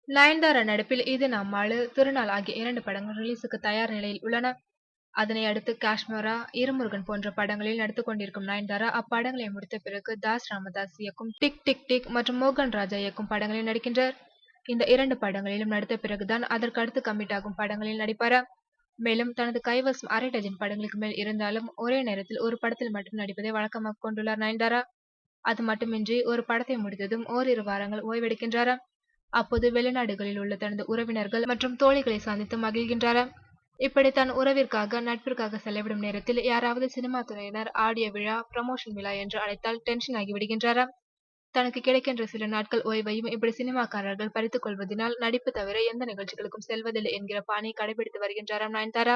நயன்தாரா நடிப்பில் இது நம்மாளு, திருநாள் ஆகிய 2 படங்கள் ரிலீஸுக்கு தயார் நிலையில் உள்ளன. அதனை அடுத்து காஷ்மீரா, இருமுருகன் போன்ற படங்களில் நடித்துக் கொண்டிருக்கும் நயன்தாரா அப்படங்களை முடித்த பிறகு தாஸ் ராமதாஸ் இயக்கும் டிக் டிக் டிக் மற்றும் மோகன் ராஜா இயக்கும் படங்களில் நடிக்கின்றார். இந்த 2 படங்களிலும் நடித்த பிறகுதான் அதற்கு அடுத்து கமிட் ஆகும் படங்களில் நடிப்பாரா. மேலும் தனது கைவசம் அரை டஜன் படங்களுக்கு மேல் இருந்தாலும் ஒரே நேரத்தில் ஒரு படத்தில் மட்டும் நடிப்பதை வழக்கமாக கொண்டுள்ளார் நயன்தாரா. அது மட்டுமின்றி ஒரு படத்தை முடித்ததும் ஓரிரு வாரங்கள் ஓய்வெடுக்கின்றாராம். அப்போது வெளிநாடுகளில் உள்ள தனது உறவினர்கள் மற்றும் தோழிகளை சந்தித்து மகிழ்கின்றாராம். இப்படி தன் உறவிற்காக நட்பிற்காக செலவிடும் நேரத்தில் யாராவது சினிமா துறையினர் ஆடியோ விழா, ப்ரமோஷன் விழா என்று அழைத்தால் டென்ஷன் ஆகி விடுகின்றாராம். தனக்கு கிடைக்கின்ற சில நாட்கள் ஓய்வையும் இப்படி சினிமாக்காரர்கள் பறித்துக் கொள்வதினால் நடிப்பு தவிர எந்த நிகழ்ச்சிகளுக்கும் செல்வதில்லை என்கிற பாணியை கடைபிடித்து வருகின்றாராம் நயன்தாரா.